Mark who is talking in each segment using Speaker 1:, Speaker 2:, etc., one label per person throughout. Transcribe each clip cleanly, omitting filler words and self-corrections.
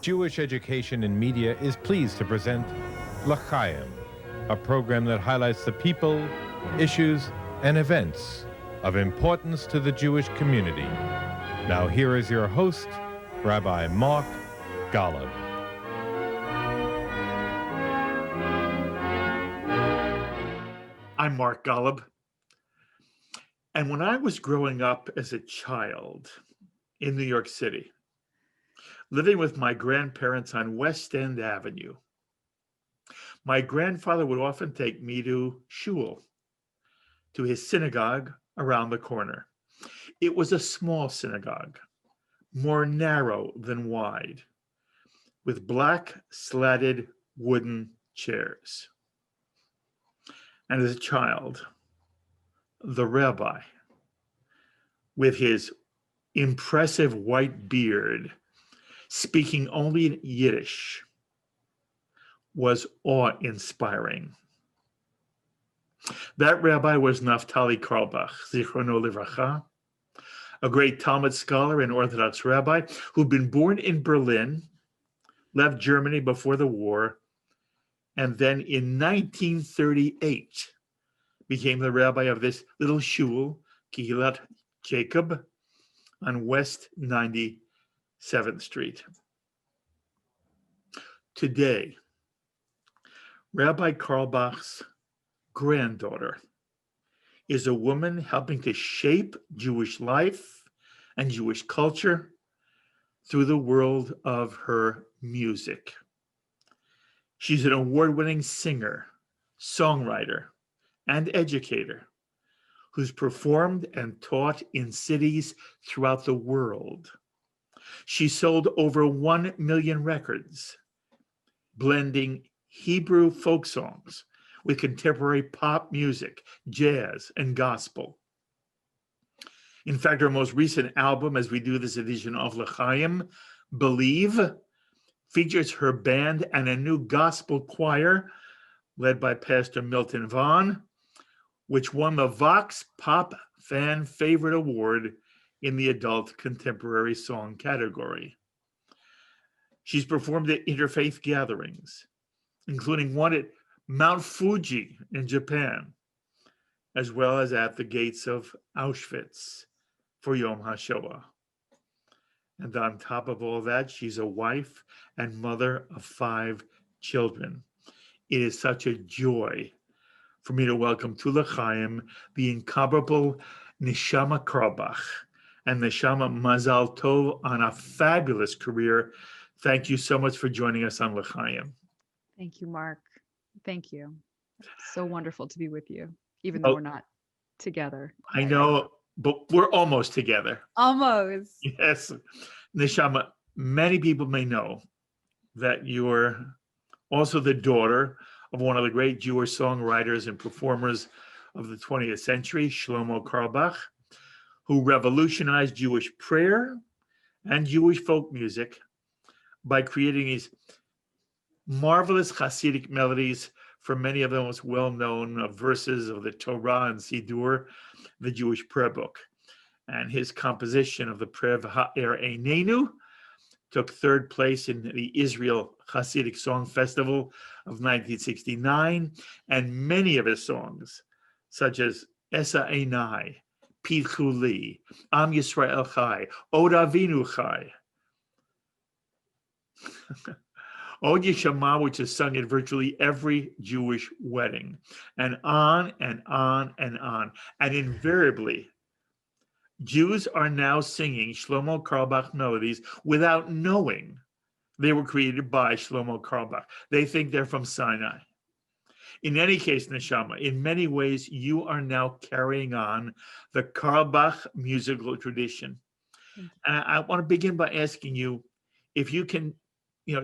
Speaker 1: Jewish Education in Media is pleased to present L'Chaim, a program that highlights the people, issues, and events of importance to the Jewish community. Now here is your host, Rabbi Mark Golub.
Speaker 2: I'm Mark Golub. And when I was growing up as a child in New York City, living with my grandparents on West End Avenue, my grandfather would often take me to shul, to his synagogue around the corner. It was a small synagogue, more narrow than wide, with black slatted wooden chairs. And as a child, the rabbi, with his impressive white beard, speaking only in Yiddish, was awe-inspiring. That rabbi was Neshama Carlebach, Zichrono Livracha, a great Talmud scholar and Orthodox rabbi who'd been born in Berlin, left Germany before the war, and then in 1938 became the rabbi of this little shul, Kehilat Jacob, on West 97th Street. Today, Rabbi Carlebach's granddaughter is a woman helping to shape Jewish life and Jewish culture through the world of her music. She's an award-winning singer, songwriter, and educator who's performed and taught in cities throughout the world. She sold over 1 million records, blending Hebrew folk songs with contemporary pop music, jazz, and gospel. In fact, her most recent album, as we do this edition of L'Chaim, Believe, features her band and a new gospel choir led by Pastor Milton Vaughn, which won the Vox Pop Fan Favorite Award in the Adult Contemporary Song category. She's performed at interfaith gatherings, including one at Mount Fuji in Japan, as well as at the gates of Auschwitz for Yom HaShoah. And on top of all that, she's a wife and mother of 5 children. It is such a joy for me to welcome to L'Chaim the incomparable Neshama Carlebach. And Neshama, Mazal Tov on a fabulous career. Thank you so much for joining us on L'Chaim.
Speaker 3: Thank you, Mark. Thank you. So wonderful to be with you, even though we're not together.
Speaker 2: I know, but we're almost together.
Speaker 3: Almost.
Speaker 2: Yes. Neshama, many people may know that you're also the daughter of one of the great Jewish songwriters and performers of the 20th century, Shlomo Carlebach, who revolutionized Jewish prayer and Jewish folk music by creating these marvelous Hasidic melodies for many of the most well-known verses of the Torah and Siddur, the Jewish prayer book. And his composition of the prayer V'ha'er Einenu took 3rd place in the Israel Hasidic Song Festival of 1969, and many of his songs, such as Esa Einai, Pitchu Li, Am Yisrael Chai, Od Avinu Chai, Od Yeshama, which is sung at virtually every Jewish wedding, and on and on and on. And invariably, Jews are now singing Shlomo Carlebach melodies without knowing they were created by Shlomo Carlebach. They think they're from Sinai. In any case, Neshama, in many ways, you are now carrying on the Carlebach musical tradition. And I want to begin by asking you if you can,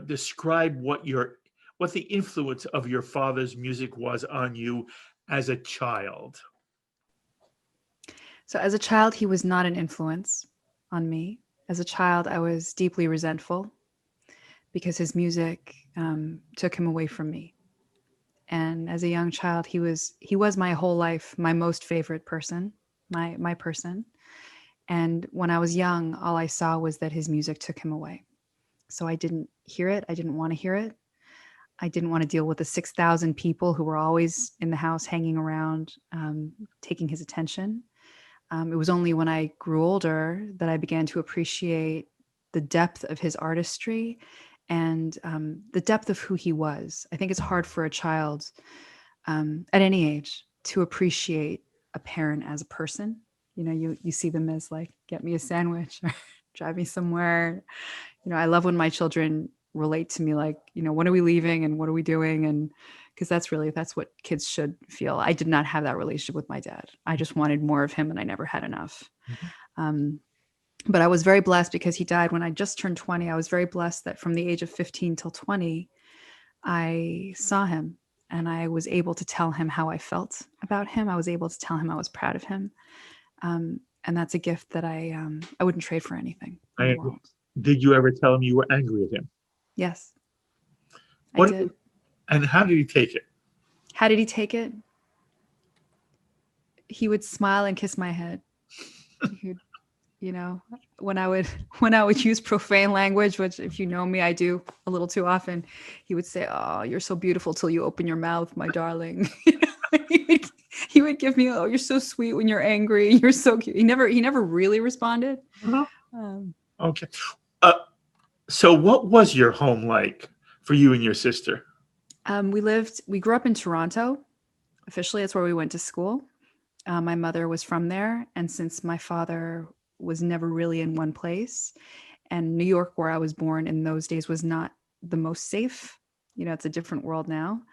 Speaker 2: describe what the influence of your father's music was on you as a child.
Speaker 3: So as a child, he was not an influence on me. As a child, I was deeply resentful because his music took him away from me. And as a young child, he was my whole life, my most favorite person, my person. And when I was young, all I saw was that his music took him away. So I didn't hear it. I didn't want to hear it. I didn't want to deal with the 6,000 people who were always in the house hanging around, taking his attention. It was only when I grew older that I began to appreciate the depth of his artistry and the depth of who he was. I think it's hard for a child at any age to appreciate a parent as a person. You see them as like, get me a sandwich or drive me somewhere. I love when my children relate to me like, when are we leaving and what are we doing? And because that's what kids should feel. I did not have that relationship with my dad. I just wanted more of him and I never had enough. But I was very blessed because he died when I just turned 20. I was very blessed that from the age of 15 till 20, I saw him and I was able to tell him how I felt about him. I was able to tell him I was proud of him. And that's a gift that I wouldn't trade for anything in the world.
Speaker 2: Did you ever tell him you were angry at him?
Speaker 3: Yes, I did.
Speaker 2: And how did he take it?
Speaker 3: How did he take it? He would smile and kiss my head. He'd, when I would use profane language, which if you know me, I do a little too often, he would say, "Oh, you're so beautiful till you open your mouth, my darling." He would give me, "Oh, you're so sweet when you're angry. You're so cute." He never really responded.
Speaker 2: Okay. So what was your home like for you and your sister?
Speaker 3: We grew up in Toronto. Officially, that's where we went to school. My mother was from there. And since my father was never really in one place, and New York, where I was born in those days, was not the most safe. It's a different world now,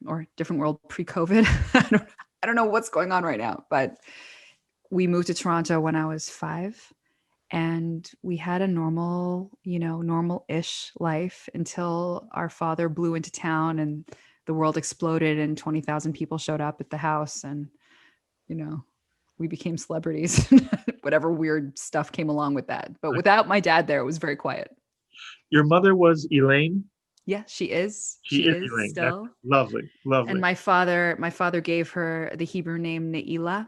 Speaker 3: or different world pre-COVID. I don't know what's going on right now, but we moved to Toronto when I was 5. And we had a normal-ish life until our father blew into town and the world exploded and 20,000 people showed up at the house and, we became celebrities. Whatever weird stuff came along with that. But without my dad there, it was very quiet.
Speaker 2: Your mother was Elaine?
Speaker 3: Yeah, she is.
Speaker 2: She is Elaine.
Speaker 3: Still.
Speaker 2: That's lovely.
Speaker 3: And my father gave her the Hebrew name Ne'ilah,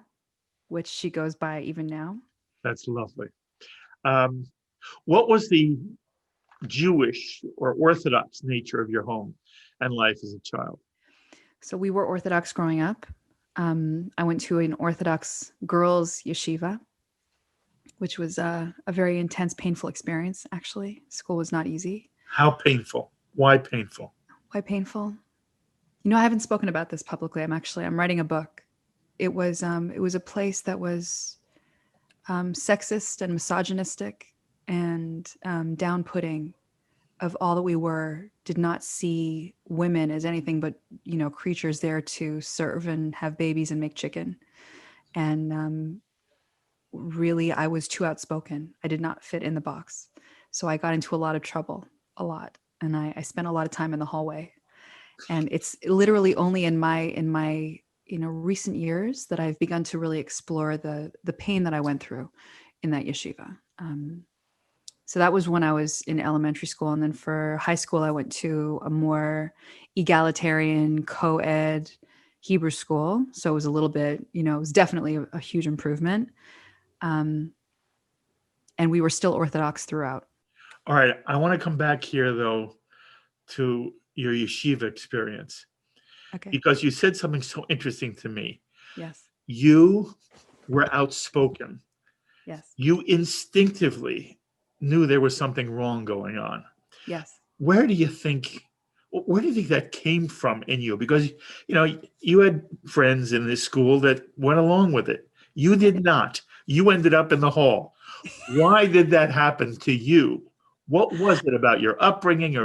Speaker 3: which she goes by even now.
Speaker 2: That's lovely. What was the Jewish or Orthodox nature of your home and life as a child?
Speaker 3: So we were Orthodox growing up. I went to an Orthodox girls' yeshiva, which was a very intense, painful experience, actually. School was not easy.
Speaker 2: How painful? Why painful?
Speaker 3: Why painful? I haven't spoken about this publicly. I'm writing a book. It was a place that was sexist and misogynistic and down-putting of all that we were, did not see women as anything but, creatures there to serve and have babies and make chicken. And really, I was too outspoken. I did not fit in the box. So I got into a lot of trouble, a lot. And I spent a lot of time in the hallway. And it's literally only in my recent years that I've begun to really explore the pain that I went through in that yeshiva. So that was when I was in elementary school. And then for high school, I went to a more egalitarian co-ed Hebrew school. So it was a little bit, it was definitely a huge improvement. And we were still Orthodox throughout.
Speaker 2: All right. I want to come back here, though, to your yeshiva experience.
Speaker 3: Okay.
Speaker 2: Because you said something so interesting to me.
Speaker 3: Yes.
Speaker 2: You were outspoken.
Speaker 3: Yes.
Speaker 2: You instinctively knew there was something wrong going on.
Speaker 3: Yes.
Speaker 2: Where do you think that came from in you? Because, you had friends in this school that went along with it. You did not. You ended up in the hall. Why did that happen to you? What was it about your upbringing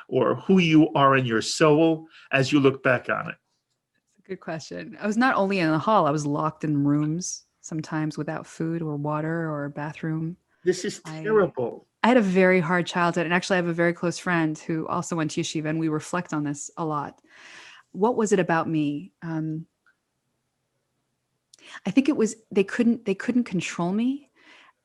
Speaker 2: or who you are in your soul as you look back on it?
Speaker 3: That's a good question. I was not only in the hall, I was locked in rooms, sometimes without food or water or bathroom.
Speaker 2: This is terrible.
Speaker 3: I had a very hard childhood. And actually, I have a very close friend who also went to yeshiva, and we reflect on this a lot. What was it about me? I think it was they couldn't control me.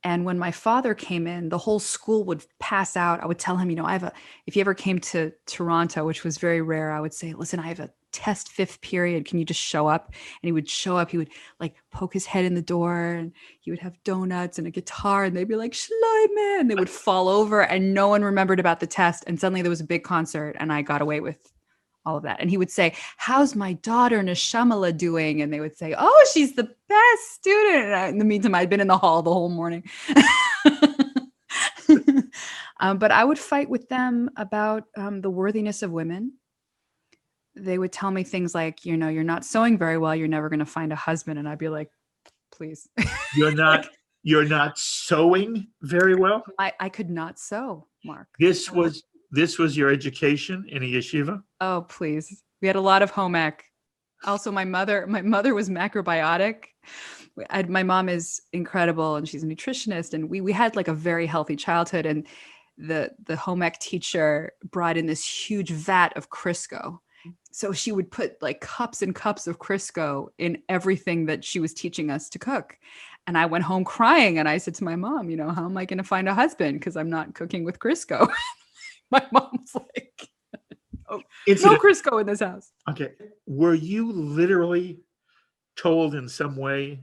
Speaker 3: And when my father came in, the whole school would pass out. I would tell him, if he ever came to Toronto, which was very rare, I would say, listen, I have a test 5th period. Can you just show up? And he would show up. He would like poke his head in the door, and he would have donuts and a guitar, and they'd be like, Schleiman. And they would fall over, and no one remembered about the test. And suddenly there was a big concert, and I got away with all of that. And he would say, how's my daughter Neshama doing? And they would say, oh, she's the best student. And in the meantime, I'd been in the hall the whole morning. But I would fight with them about the worthiness of women. They would tell me things like, you're not sewing very well. You're never going to find a husband. And I'd be like, please.
Speaker 2: You're not sewing very well?
Speaker 3: I could not sew, Mark.
Speaker 2: This was your education in a yeshiva?
Speaker 3: Oh, please. We had a lot of home ec. Also, my mother was macrobiotic. My mom is incredible, and she's a nutritionist, and we had like a very healthy childhood. And the home ec teacher brought in this huge vat of Crisco. So she would put like cups and cups of Crisco in everything that she was teaching us to cook. And I went home crying, and I said to my mom, how am I going to find a husband? Because I'm not cooking with Crisco. My mom's like, no Crisco in this house.
Speaker 2: Okay. Were you literally told in some way,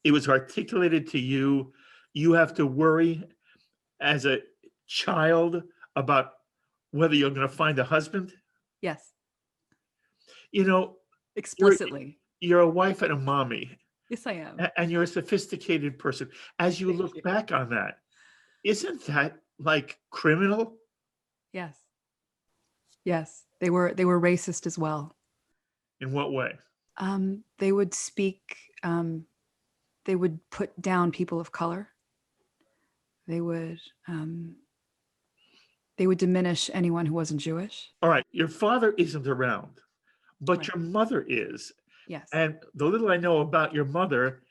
Speaker 2: it was articulated to you, you have to worry as a child about whether you're going to find a husband?
Speaker 3: Yes. Explicitly.
Speaker 2: You're a wife and a mommy.
Speaker 3: Yes, I am.
Speaker 2: And you're a sophisticated person. As you look back on that, isn't that like criminal?
Speaker 3: Yes. Yes. They were racist as well.
Speaker 2: In what way?
Speaker 3: They would speak, they would put down people of color. They would diminish anyone who wasn't Jewish.
Speaker 2: All right. Your father isn't around, but
Speaker 3: Right.
Speaker 2: your mother is.
Speaker 3: Yes.
Speaker 2: And the little I know about your mother,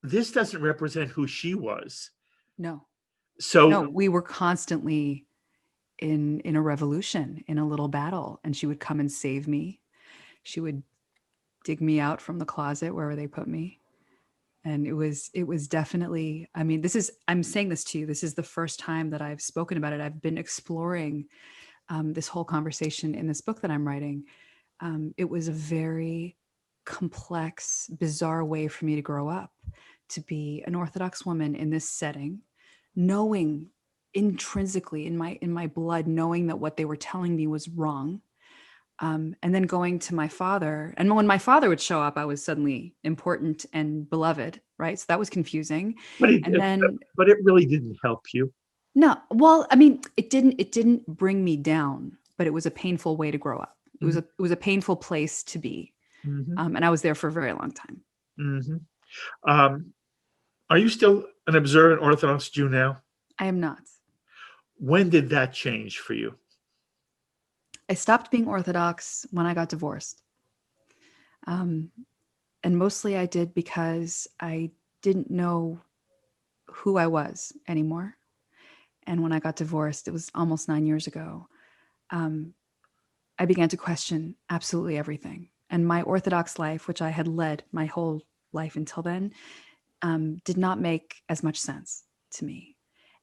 Speaker 2: this doesn't represent who she was.
Speaker 3: No,
Speaker 2: So
Speaker 3: we were constantly in a revolution, in a little battle, and she would come and save me. She would dig me out from the closet wherever they put me. And it was definitely, I'm saying this to you, this is the first time that I've spoken about it. I've been exploring this whole conversation in this book that I'm writing. It was a very complex, bizarre way for me to grow up, to be an Orthodox woman in this setting, knowing intrinsically in my blood, knowing that what they were telling me was wrong. And then going to my father. And when my father would show up, I was suddenly important and beloved, right? So that was confusing.
Speaker 2: but it really didn't help you.
Speaker 3: No, well, it didn't bring me down, but it was a painful way to grow up. It was a painful place to be.
Speaker 2: Mm-hmm.
Speaker 3: And I was there for a very long time.
Speaker 2: Mm-hmm. Are you still an observant Orthodox Jew now?
Speaker 3: I am not.
Speaker 2: When did that change for you?
Speaker 3: I stopped being Orthodox when I got divorced. And mostly I did because I didn't know who I was anymore. And when I got divorced, it was almost 9 years ago, I began to question absolutely everything. And my Orthodox life, which I had led my whole life until then, did not make as much sense to me.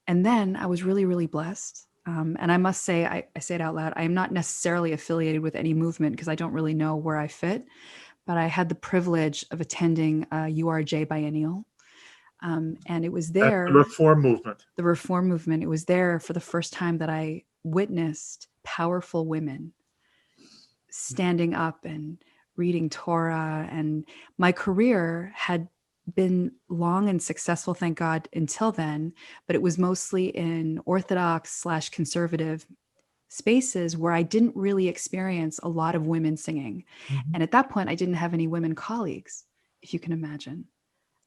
Speaker 3: And then I was really, really blessed. And I must say, I say it out loud, I am not necessarily affiliated with any movement because I don't really know where I fit, but I had the privilege of attending a URJ biennial. And it was there.
Speaker 2: The Reform movement.
Speaker 3: The Reform movement. It was there for the first time that I witnessed powerful women standing up and reading Torah. And my career had been long and successful, thank God, until then, but it was mostly in Orthodox/conservative spaces where I didn't really experience a lot of women singing.
Speaker 2: Mm-hmm.
Speaker 3: And at that point, I didn't have any women colleagues, if you can imagine.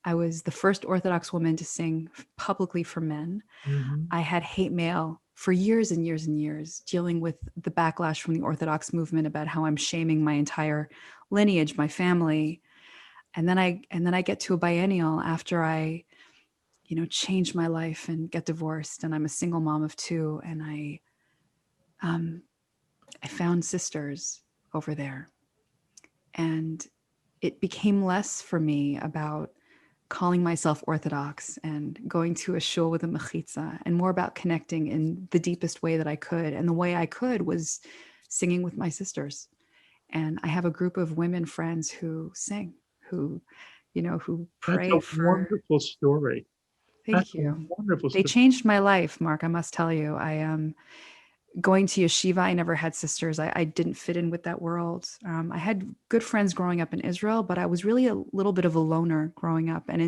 Speaker 3: I was the first Orthodox woman to sing publicly for men.
Speaker 2: Mm-hmm.
Speaker 3: I had hate mail for years and years and years, dealing with the backlash from the Orthodox movement about how I'm shaming my entire lineage, my family. And then I get to a biennial after I, change my life and get divorced, and I'm a single mom of 2, and I found sisters over there, and it became less for me about calling myself Orthodox and going to a shul with a mechitza, and more about connecting in the deepest way that I could. And the way I could was singing with my sisters. And I have a group of women friends who sing, who
Speaker 2: That's
Speaker 3: pray
Speaker 2: a
Speaker 3: for.
Speaker 2: wonderful story. That's
Speaker 3: Thank
Speaker 2: a
Speaker 3: you.
Speaker 2: wonderful
Speaker 3: They
Speaker 2: story.
Speaker 3: changed my life, Mark. I must tell you. Going to yeshiva, I never had sisters. I didn't fit in with that world. I had good friends growing up in Israel, but I was really a little bit of a loner growing up. And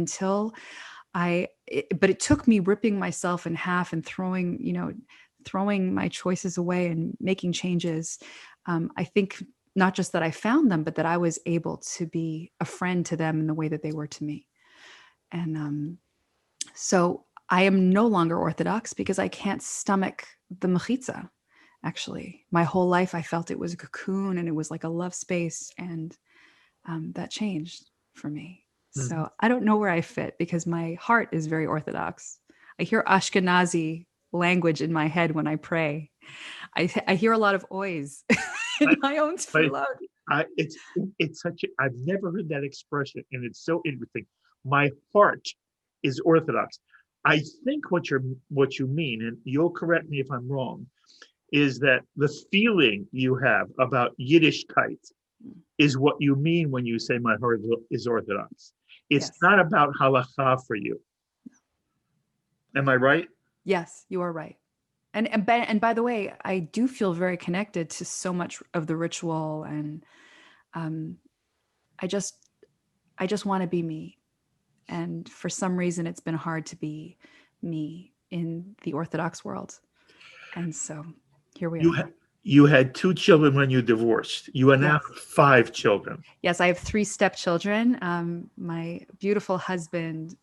Speaker 3: but it took me ripping myself in half and throwing my choices away and making changes. I think not just that I found them, but that I was able to be a friend to them in the way that they were to me. And so I am no longer Orthodox because I can't stomach the mechitza. Actually, my whole life I felt it was a cocoon and it was like a love space, and that changed for me.
Speaker 2: Mhm.
Speaker 3: So I don't know where I fit because my heart is very Orthodox. I hear Ashkenazi language in my head when I pray. I hear a lot of oys in
Speaker 2: I-
Speaker 3: my own
Speaker 2: but
Speaker 3: tefillah.
Speaker 2: it's I've never heard that expression, and it's so interesting. My heart is Orthodox. I think what you mean, and you'll correct me if I'm wrong, is that the feeling you have about Yiddishkeit is what you mean when you say my heart is Orthodox. It's
Speaker 3: Yes.
Speaker 2: not about halacha for you. Am I right?
Speaker 3: Yes, you are right. And by the way, I do feel very connected to so much of the ritual, and um, I just want to be me. And for some reason, it's been hard to be me in the Orthodox world. And so here we
Speaker 2: You
Speaker 3: are.
Speaker 2: you had 2 children when you divorced. You are now
Speaker 3: Yes.
Speaker 2: 5 children.
Speaker 3: Yes, I have 3 stepchildren. My beautiful husband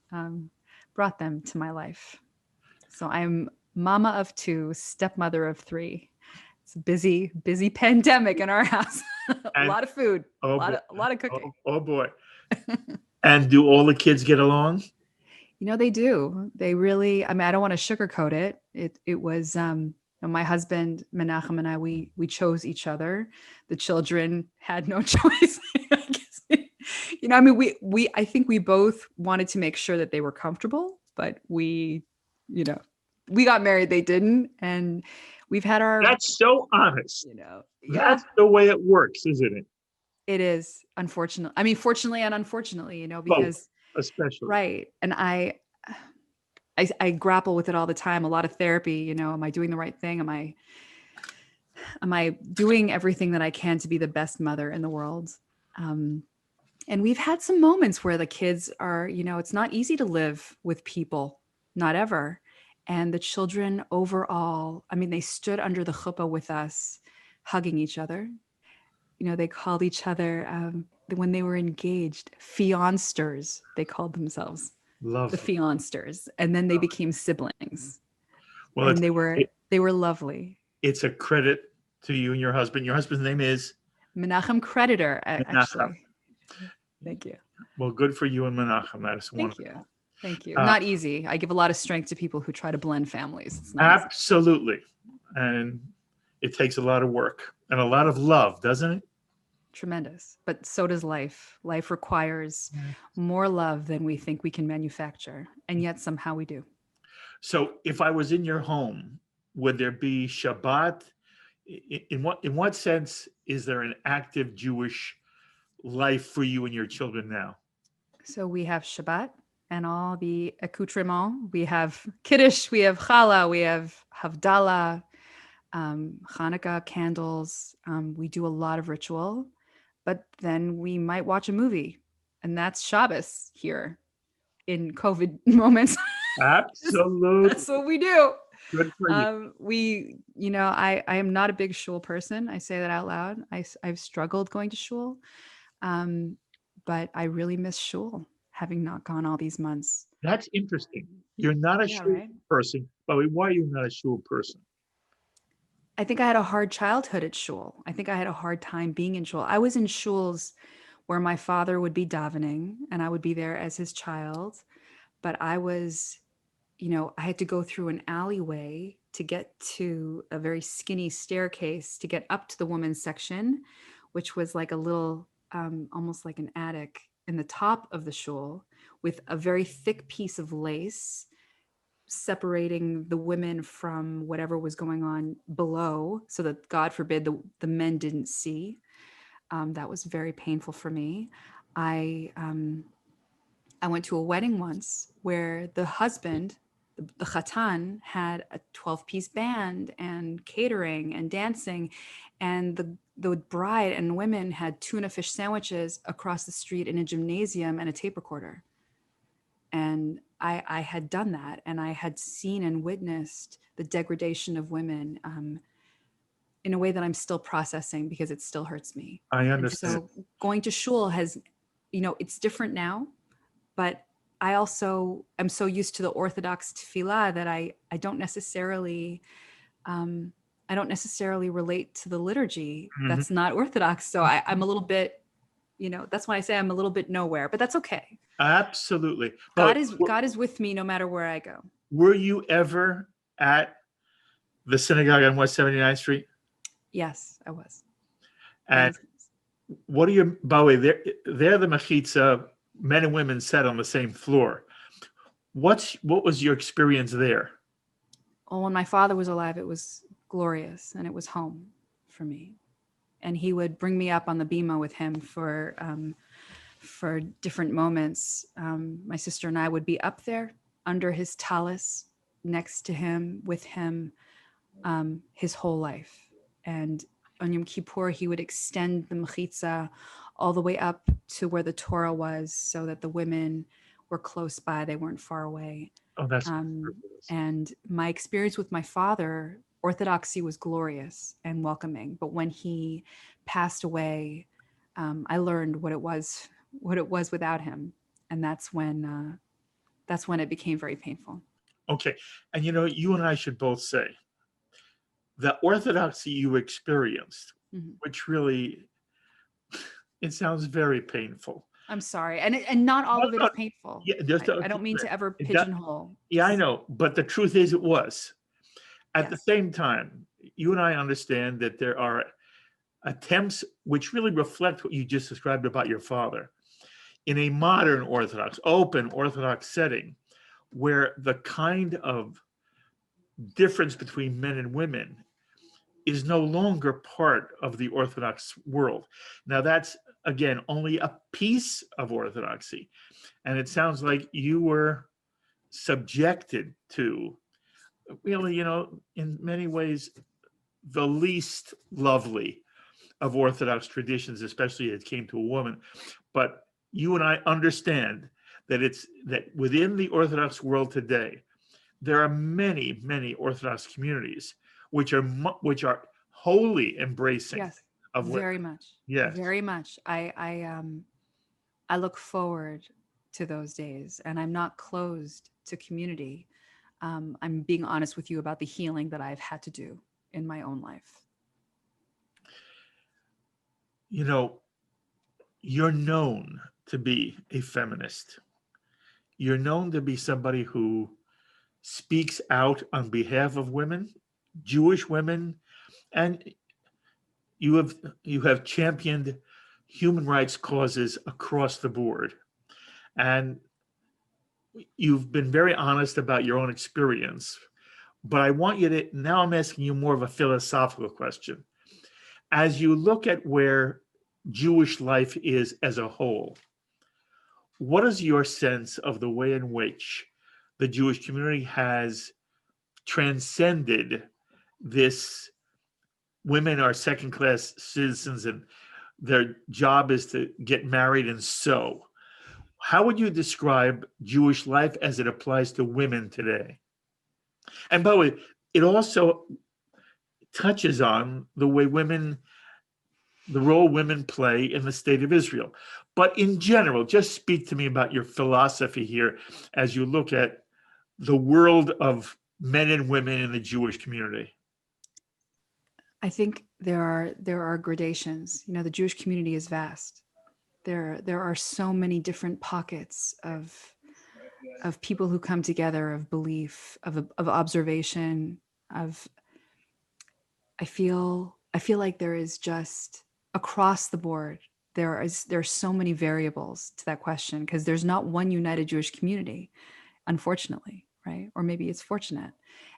Speaker 3: brought them to my life. So I'm mama of 2, stepmother of 3. It's a busy pandemic in our house. A
Speaker 2: And
Speaker 3: lot of food,
Speaker 2: oh boy,
Speaker 3: a lot of cooking.
Speaker 2: oh boy. And do all the kids get along?
Speaker 3: They do. They really, I mean, I don't want to sugarcoat it. It was my husband Menachem and I, we chose each other. The children had no choice. I guess. I mean, I think we both wanted to make sure that they were comfortable, but we got married, they didn't, and we've had our,
Speaker 2: That's so honest.
Speaker 3: yeah,
Speaker 2: That's the way it works, isn't it?
Speaker 3: it is unfortunate. I mean, fortunately and unfortunately,
Speaker 2: Both,
Speaker 3: because
Speaker 2: especially.
Speaker 3: right. And I grapple with it all the time. A lot of therapy, am I doing the right thing? Am I doing everything that I can to be the best mother in the world? And we've had some moments where the kids are, it's not easy to live with people, not ever. And the children overall, I mean, they stood under the chuppah with us, hugging each other. They called each other, when they were engaged, fiancers, they called themselves.
Speaker 2: Love.
Speaker 3: The fiancers, and then they became siblings,
Speaker 2: Well,
Speaker 3: and they were lovely.
Speaker 2: it's a credit to you and your husband. Your husband's name is
Speaker 3: Menachem Creditor,
Speaker 2: Menachem.
Speaker 3: actually. Thank you.
Speaker 2: Well, good for you and Menachem. That is wonderful.
Speaker 3: Thank you. Not easy. I give a lot of strength to people who try to blend families. It's not easy.
Speaker 2: Absolutely. And it takes a lot of work and a lot of love, doesn't it?
Speaker 3: Tremendous. But so does life. Life requires more love than we think we can manufacture. And yet somehow we do.
Speaker 2: So if I was in your home, would there be Shabbat? In what sense is there an active Jewish life for you and your children now?
Speaker 3: So we have Shabbat and all the accoutrements. We have Kiddush, we have Challah, we have Havdalah, Hanukkah, candles. We do a lot of ritual, but then we might watch a movie, and that's Shabbos here in COVID moments.
Speaker 2: Absolutely.
Speaker 3: That's what we do.
Speaker 2: Good for you.
Speaker 3: I am not a big shul person. I say that out loud. I've struggled going to shul, but I really miss shul, having not gone all these months.
Speaker 2: That's interesting. You're not a shul person, but why are you not a shul person?
Speaker 3: I think I had a hard childhood at shul. I think I had a hard time being in shul. I was in shuls where my father would be davening and I would be there as his child. But I was, I had to go through an alleyway to get to a very skinny staircase to get up to the women's section, which was like a little, almost like an attic. in the top of the shul with a very thick piece of lace separating the women from whatever was going on below, so that, God forbid, the men didn't see. That was very painful for me. I went to a wedding once where the husband, the Khatan, had a 12-piece band and catering and dancing, and the bride and women had tuna fish sandwiches across the street in a gymnasium and a tape recorder. And I had done that, and I had seen and witnessed the degradation of women in a way that I'm still processing, because it still hurts me.
Speaker 2: I
Speaker 3: And
Speaker 2: understand.
Speaker 3: so going to shul has, it's different now, but I also am so used to the Orthodox tefillah that I don't necessarily relate to the liturgy
Speaker 2: Mhm.
Speaker 3: that's not Orthodox. So I'm a little bit, that's why I say I'm a little bit nowhere, but that's okay.
Speaker 2: Absolutely.
Speaker 3: God
Speaker 2: But
Speaker 3: is with me no matter where I go.
Speaker 2: were you ever at the synagogue on West 79th Street?
Speaker 3: Yes, I was.
Speaker 2: And
Speaker 3: Many times.
Speaker 2: what are your, by the way, they're the mechitza, men and women sat on the same floor. What was your experience there?
Speaker 3: Well, when my father was alive, it was glorious, and it was home for me. And he would bring me up on the bima with him for different moments. My sister and I would be up there under his talus, next to him, with him, his whole life. And on Yom Kippur, he would extend the mechitza all the way up to where the Torah was, so that the women were close by, they weren't far away.
Speaker 2: Oh, that's
Speaker 3: And my experience with my father, Orthodoxy was glorious and welcoming. But when he passed away, I learned what it was without him, and that's when it became very painful.
Speaker 2: okay. And you and I should both say the orthodoxy you experienced,
Speaker 3: Mhm.
Speaker 2: which really, it sounds very painful.
Speaker 3: I'm sorry, and not all
Speaker 2: No,
Speaker 3: of it
Speaker 2: no,
Speaker 3: is painful.
Speaker 2: yeah, just
Speaker 3: I don't mean to ever
Speaker 2: it does-
Speaker 3: pigeonhole.
Speaker 2: yeah, I know, but the truth is, it was. At the
Speaker 3: Yes.
Speaker 2: same time, you and I understand that there are attempts which really reflect what you just described about your father in a modern Orthodox, open Orthodox setting, where the kind of difference between men and women is no longer part of the Orthodox world. Now, that's, again, only a piece of Orthodoxy. And it sounds like you were subjected to, really, in many ways, the least lovely of Orthodox traditions, especially as it came to a woman. But you and I understand that within the Orthodox world today, there are many, many Orthodox communities which are wholly embracing
Speaker 3: Yes.
Speaker 2: of women.
Speaker 3: Very much.
Speaker 2: Yes.
Speaker 3: Very much. I look forward to those days, and I'm not closed to community. I'm being honest with you about the healing that I've had to do in my own life.
Speaker 2: You're known to be a feminist. You're known to be somebody who speaks out on behalf of women, Jewish women, and you have championed human rights causes across the board. And you've been very honest about your own experience. But I want you to, now I'm asking you more of a philosophical question. As you look at where Jewish life is as a whole, what is your sense of the way in which the Jewish community has transcended this women are second-class citizens and their job is to get married and sew? How would you describe Jewish life as it applies to women today? And by the way, it also touches on the role women play in the state of Israel. But in general, just speak to me about your philosophy here as you look at the world of men and women in the Jewish community.
Speaker 3: I think there are gradations. The Jewish community is vast. There are so many different pockets of people who come together, of belief, of observation, I feel like there is just across the board there are so many variables to that question, because there's not one united Jewish community, unfortunately, right? Or maybe it's fortunate.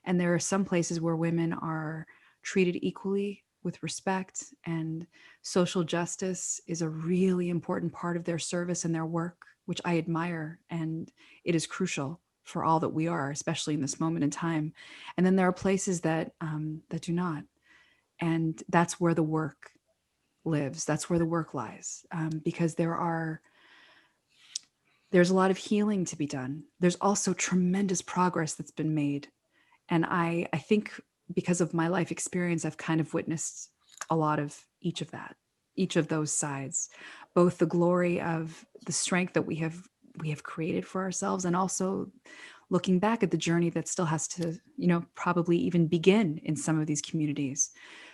Speaker 3: And there are some places where women are treated equally with respect, and social justice is a really important part of their service and their work, which I admire. And it is crucial for all that we are, especially in this moment in time. And then there are places that do not. And that's where the work lives. That's where the work lies, because there's a lot of healing to be done. There's also tremendous progress that's been made. And I think because of my life experience, I've kind of witnessed a lot of each of those sides, both the glory of the strength that we have created for ourselves, and also looking back at the journey that still has to, probably even begin in some of these communities.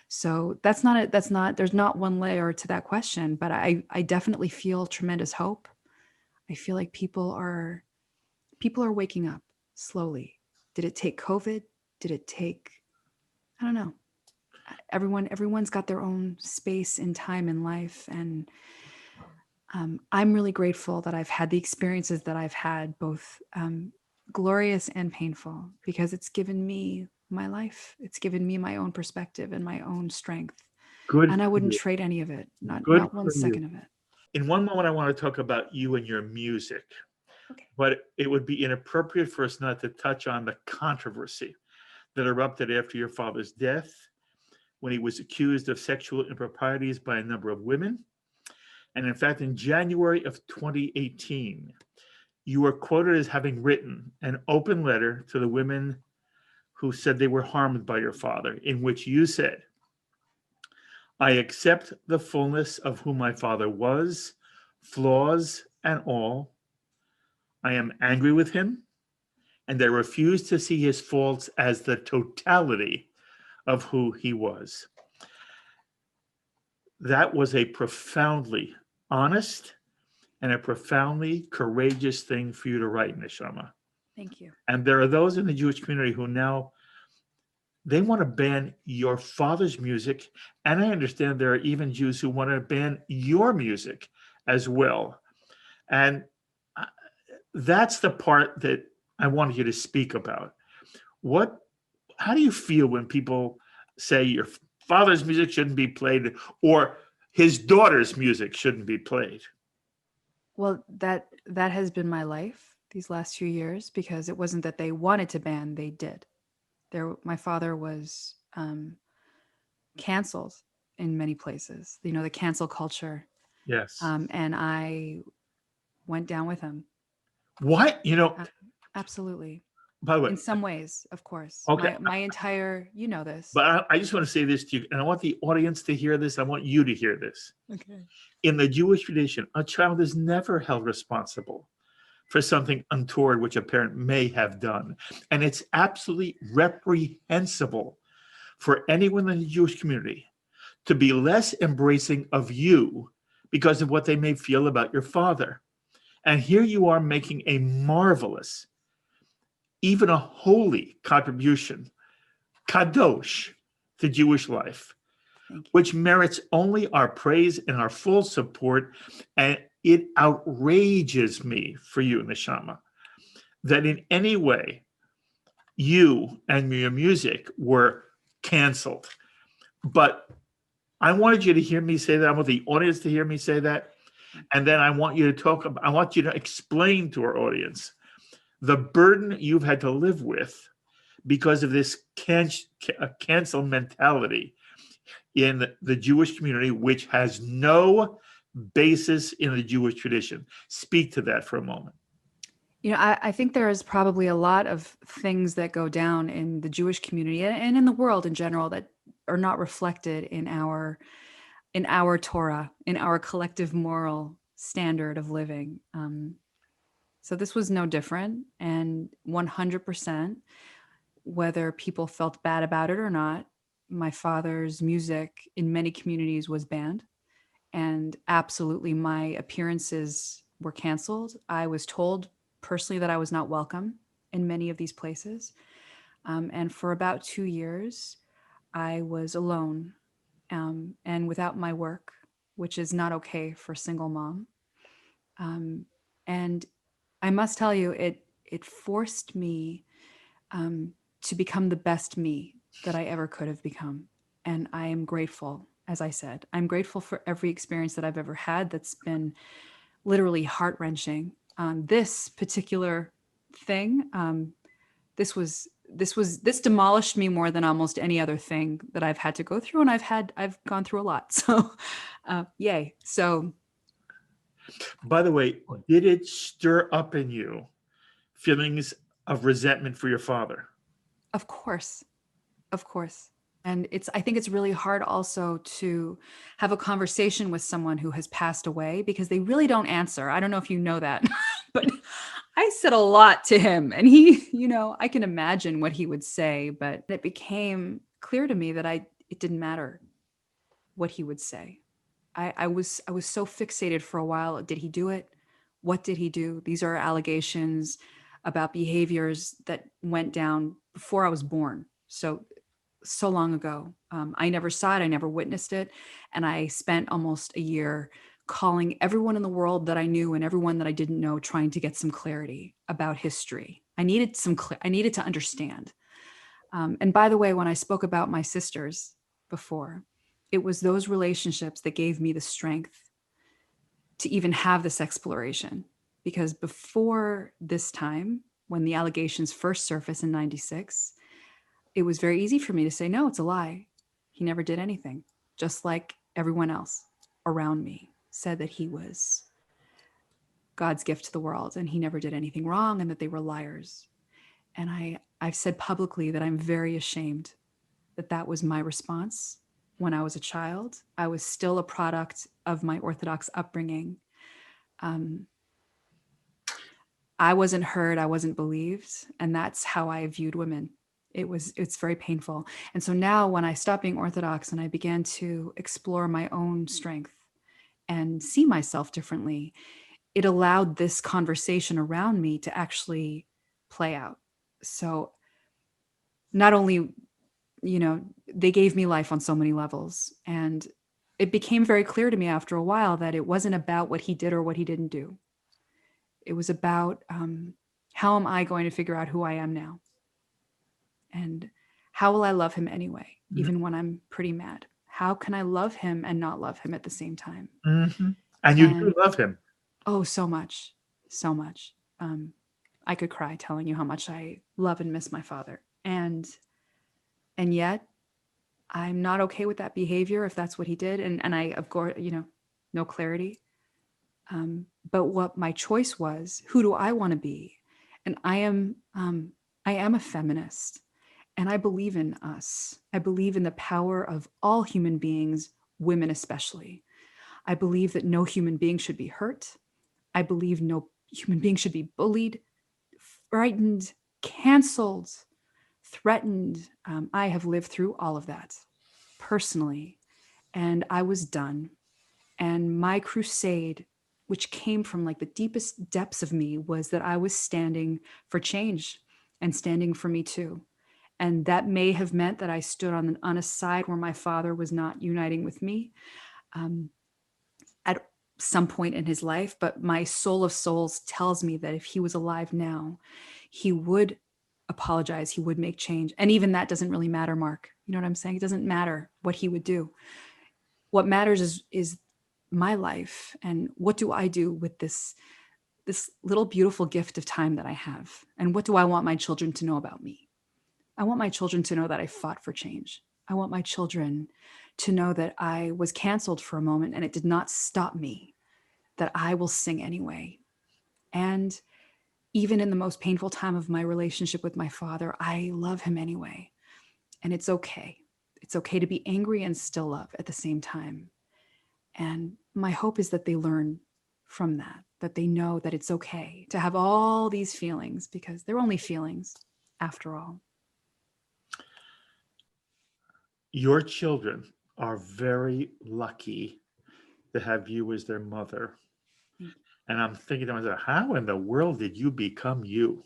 Speaker 3: So there's not one layer to that question, but I definitely feel tremendous hope. I feel like people are waking up slowly. Did it take COVID? Did it take, I don't know. Everyone's got their own space in time in life. And I'm really grateful that I've had the experiences that I've had, both glorious and painful, because it's given me my life. It's given me my own perspective and my own strength.
Speaker 2: Good.
Speaker 3: And I
Speaker 2: for
Speaker 3: wouldn't
Speaker 2: you.
Speaker 3: trade any of it, not
Speaker 2: Good
Speaker 3: one
Speaker 2: for you.
Speaker 3: second of it.
Speaker 2: In one moment, I want to talk about you and your music.
Speaker 3: Okay.
Speaker 2: But it would be inappropriate for us not to touch on the controversy that erupted after your father's death, when he was accused of sexual improprieties by a number of women. And in fact, in January of 2018, you were quoted as having written an open letter to the women who said they were harmed by your father, in which you said, "I accept the fullness of who my father was, flaws and all. I am angry with him, and I refuse to see his faults as the totality of who he was." That was a profoundly honest and a profoundly courageous thing for you to write, Neshama.
Speaker 3: Thank you.
Speaker 2: And there are those in the Jewish community who now, they want to ban your father's music. And I understand there are even Jews who want to ban your music as well. And that's the part that I wanted you to speak about. How do you feel when people say your father's music shouldn't be played, or his daughter's music shouldn't be played?
Speaker 3: Well, that has been my life these last few years, because it wasn't that they wanted to ban, they did. My father was canceled in many places, the cancel culture.
Speaker 2: Yes.
Speaker 3: And I went down with him.
Speaker 2: What?
Speaker 3: Absolutely.
Speaker 2: By the way,
Speaker 3: in some ways, of course.
Speaker 2: Okay.
Speaker 3: My entire, this.
Speaker 2: But I just want to say this to you, and I want the audience to hear this. I want you to hear this.
Speaker 3: Okay.
Speaker 2: In the Jewish tradition, a child is never held responsible for something untoward which a parent may have done. And it's absolutely reprehensible for anyone in the Jewish community to be less embracing of you because of what they may feel about your father. And here you are making a marvelous, even a holy contribution, kadosh, to Jewish life, which merits only our praise and our full support. And it outrages me for you, Neshama, that in any way you and your music were canceled. But I wanted you to hear me say that. I want the audience to hear me say that. And then I want you to explain to our audience the burden you've had to live with because of this cancel mentality in the Jewish community, which has no basis in the Jewish tradition. Speak to that for a moment.
Speaker 3: I think there is probably a lot of things that go down in the Jewish community and in the world in general that are not reflected in our Torah, in our collective moral standard of living. So this was no different, and 100%, whether people felt bad about it or not, my father's music in many communities was banned, and absolutely my appearances were canceled. I was told personally that I was not welcome in many of these places. And for about 2 years, I was alone and without my work, which is not okay for a single mom. And I must tell you, it forced me to become the best me that I ever could have become. And I am grateful, as I said, I'm grateful for every experience that I've ever had that's been literally heart-wrenching. This particular thing, this demolished me more than almost any other thing that I've had to go through, and I've gone through a lot. So, yay! So,
Speaker 2: By the way, did it stir up in you feelings of resentment for your father?
Speaker 3: of course, of course. And I think it's really hard also to have a conversation with someone who has passed away because they really don't answer. I don't know if you know that, but I said a lot to him, and he, I can imagine what he would say, but it became clear to me that it didn't matter what he would say. I was so fixated for a while. Did he do it? What did he do? These are allegations about behaviors that went down before I was born. So long ago. I never saw it. I never witnessed it. And I spent almost a year calling everyone in the world that I knew and everyone that I didn't know, trying to get some clarity about history. I needed I needed to understand. And by the way, when I spoke about my sisters before, it was those relationships that gave me the strength to even have this exploration. Because before this time, when the allegations first surfaced in 96, it was very easy for me to say, no, it's a lie. He never did anything. Just like everyone else around me said that he was God's gift to the world and he never did anything wrong and that they were liars. And I've said publicly that I'm very ashamed that that was my response when I was a child. I was still a product of my Orthodox upbringing. I wasn't heard, I wasn't believed. And that's how I viewed women. It's very painful. And so now when I stopped being Orthodox and I began to explore my own strength and see myself differently, it allowed this conversation around me to actually play out. So not only, they gave me life on so many levels. And it became very clear to me after a while that it wasn't about what he did or what he didn't do. It was about how am I going to figure out who I am now? And how will I love him anyway, even when I'm pretty mad? How can I love him and not love him at the same time?
Speaker 2: Mm-hmm. And you do love him.
Speaker 3: Oh, so much, so much. I could cry telling you how much I love and miss my father. And yet I'm not okay with that behavior if that's what he did. And I, of course, no clarity. But what my choice was, who do I want to be? And I am a feminist. And I believe in us. I believe in the power of all human beings, women especially. I believe that no human being should be hurt. I believe no human being should be bullied, frightened, canceled, threatened. I have lived through all of that personally, and I was done. And my crusade, which came from like the deepest depths of me, was that I was standing for change and standing for me too. And that may have meant that I stood on a side where my father was not uniting with me at some point in his life. But my soul of souls tells me that if he was alive now, he would apologize. He would make change. And even that doesn't really matter, Mark. You know what I'm saying? It doesn't matter what he would do. What matters is my life. And what do I do with this little beautiful gift of time that I have? And what do I want my children to know about me? I want my children to know that I fought for change. I want my children to know that I was canceled for a moment and it did not stop me, that I will sing anyway. And even in the most painful time of my relationship with my father, I love him anyway. And it's okay. It's okay to be angry and still love at the same time. And my hope is that they learn from that they know that it's okay to have all these feelings because they're only feelings after all.
Speaker 2: Your children are very lucky to have you as their mother. And I'm thinking to myself, how in the world did you become you?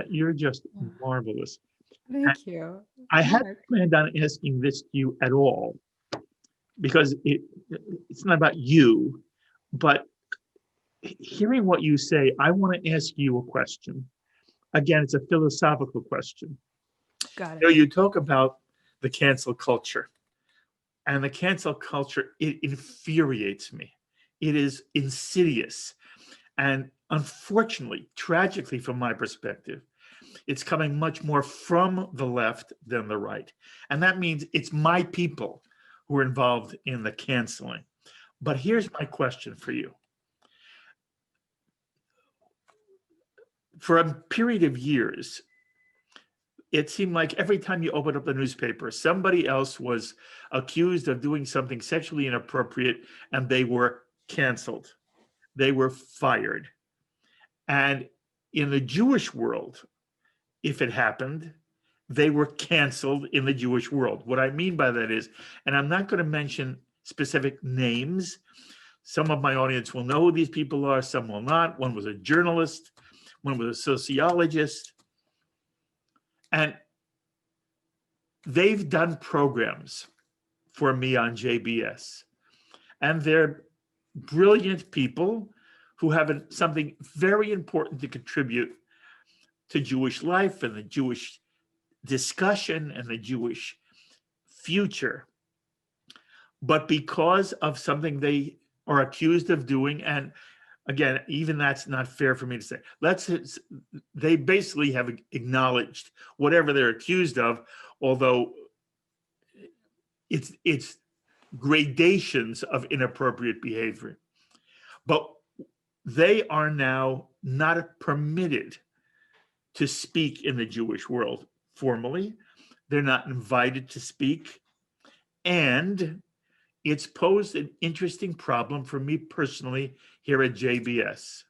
Speaker 2: You're just marvelous.
Speaker 3: Thank you.
Speaker 2: I hadn't
Speaker 3: Mark.
Speaker 2: planned on asking this to you at all because it's not about you, but hearing what you say, I want to ask you a question. Again, it's a philosophical question.
Speaker 3: Got
Speaker 2: You know,
Speaker 3: it.
Speaker 2: you talk about the cancel culture, and the cancel culture, it infuriates me. It is insidious. And unfortunately, tragically, from my perspective, it's coming much more from the left than the right. And that means it's my people who are involved in the canceling. But here's my question for you. For a period of years, it seemed like every time you opened up the newspaper, somebody else was accused of doing something sexually inappropriate and they were canceled. They were fired. And in the Jewish world, if it happened, they were canceled in the Jewish world. What I mean by that is, and I'm not going to mention specific names. Some of my audience will know who these people are, some will not. One was a journalist, one was a sociologist. And they've done programs for me on JBS. And they're brilliant people who have something very important to contribute to Jewish life and the Jewish discussion and the Jewish future. But because of something they are accused of doing, and again, even that's not fair for me to say, they basically have acknowledged whatever they're accused of, although it's gradations of inappropriate behavior. But they are now not permitted to speak in the Jewish world formally. They're not invited to speak. And it's posed an interesting problem for me personally here at JBS.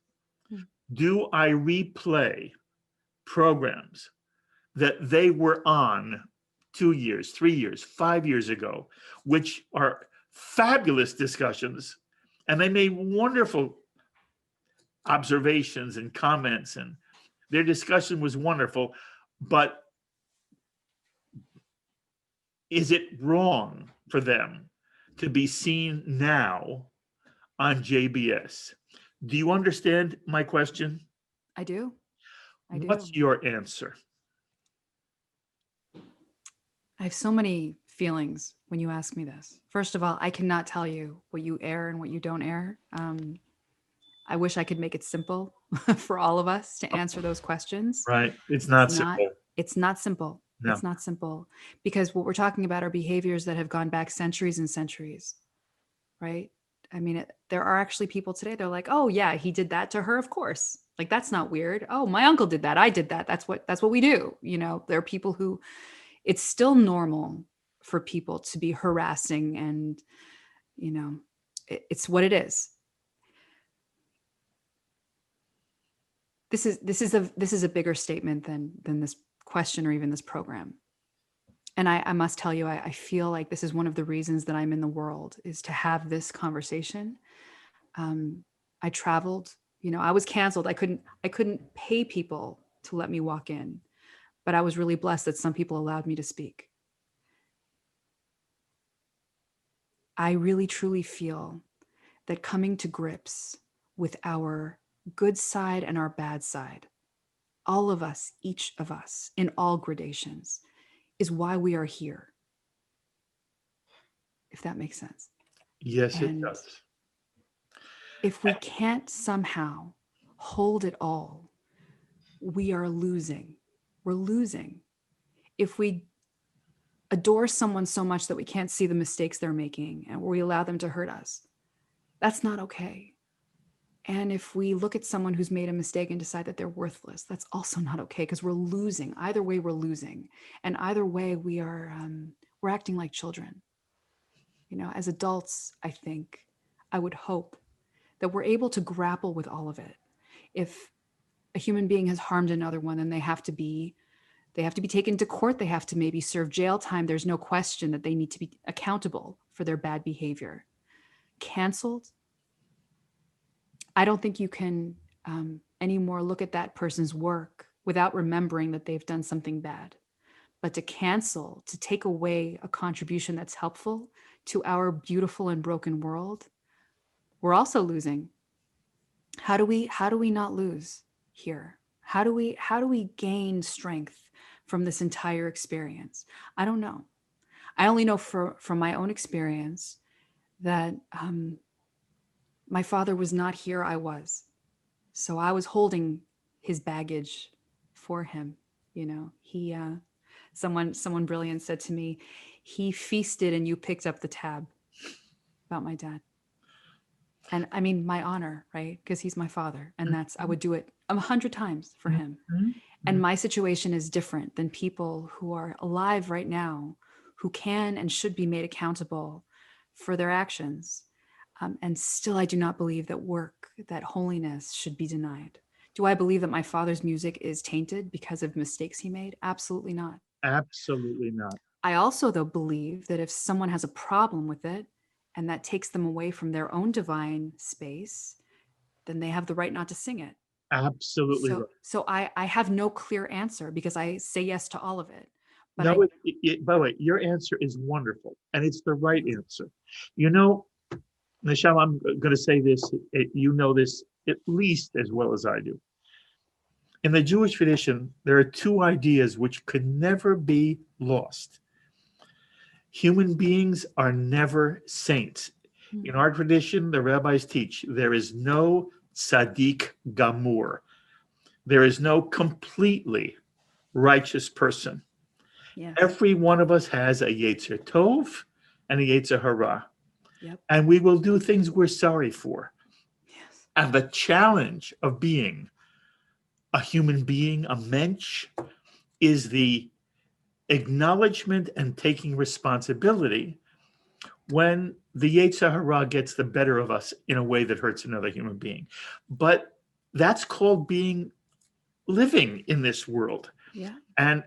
Speaker 2: Do I replay programs that they were on 2 years, 3 years, 5 years ago, which are fabulous discussions, and they made wonderful observations and comments, and their discussion was wonderful, but is it wrong for them to be seen now on JBS? Do you understand my question?
Speaker 3: I do. I do.
Speaker 2: What's your answer?
Speaker 3: I have so many feelings when you ask me this. First of all, I cannot tell you what you air and what you don't air. I wish I could make it simple for all of us to answer those questions.
Speaker 2: Right. It's not simple.
Speaker 3: It's not simple.
Speaker 2: No.
Speaker 3: It's not simple because what we're talking about are behaviors that have gone back centuries and centuries, right? I mean, there are actually people today, they're like, oh yeah, he did that to her, of course. Like, that's not weird. Oh, my uncle did that. I did that. That's what we do. You know, there are people who, it's still normal for people to be harassing and, you know, it's what it is. This is a bigger statement than this question or even this program. And I must tell you, I feel like this is one of the reasons that I'm in the world, is to have this conversation. I traveled, you know, I was canceled. I couldn't pay people to let me walk in, but I was really blessed that some people allowed me to speak. I really truly feel that coming to grips with our good side and our bad side, all of us, each of us, in all gradations, is why we are here. If that makes sense.
Speaker 2: Yes, it does.
Speaker 3: If we can't somehow hold it all, we are losing. We're losing. If we adore someone so much that we can't see the mistakes they're making and we allow them to hurt us, that's not okay. And if we look at someone who's made a mistake and decide that they're worthless, that's also not okay, because we're losing. Either way, we're losing. And either way, we're acting like children. You know, as adults, I would hope that we're able to grapple with all of it. If a human being has harmed another one, then they have to be taken to court. They have to maybe serve jail time. There's no question that they need to be accountable for their bad behavior. Canceled, I don't think you can anymore look at that person's work without remembering that they've done something bad. but to cancel, to take away a contribution that's helpful to our beautiful and broken world, we're also losing. How do we not lose here? How do we gain strength from this entire experience? I don't know. I only know from my own experience that my father was not here. I was. So I was holding his baggage for him. You know, he, someone brilliant said to me, he feasted and you picked up the tab about my dad. And I mean, my honor, right? Because he's my father. And I would do it 100 times for him.
Speaker 2: Mm-hmm.
Speaker 3: And my situation is different than people who are alive right now, who can and should be made accountable for their actions. And still, I do not believe that work, that holiness should be denied. Do I believe that my father's music is tainted because of mistakes he made? Absolutely not.
Speaker 2: Absolutely not.
Speaker 3: I also, though, believe that if someone has a problem with it and that takes them away from their own divine space, then they have the right not to sing it.
Speaker 2: Absolutely right.
Speaker 3: So I have no clear answer because I say yes to all of it. But
Speaker 2: No, by the way, your answer is wonderful, and it's the right answer. You know, Neshama, I'm going to say this. You know this at least as well as I do. In the Jewish tradition, there are two ideas which could never be lost. Human beings are never saints. In our tradition, the rabbis teach there is no tzaddik gamur. There is no completely righteous person.
Speaker 3: yes.
Speaker 2: Every one of us has a Yetzer Tov and a Yetzer Hara.
Speaker 3: Yep.
Speaker 2: And we will do things we're sorry for.
Speaker 3: Yes.
Speaker 2: And the challenge of being a human being, a mensch, is the acknowledgement and taking responsibility when the Yetzer Hara gets the better of us in a way that hurts another human being. But that's called living in this world.
Speaker 3: Yeah.
Speaker 2: And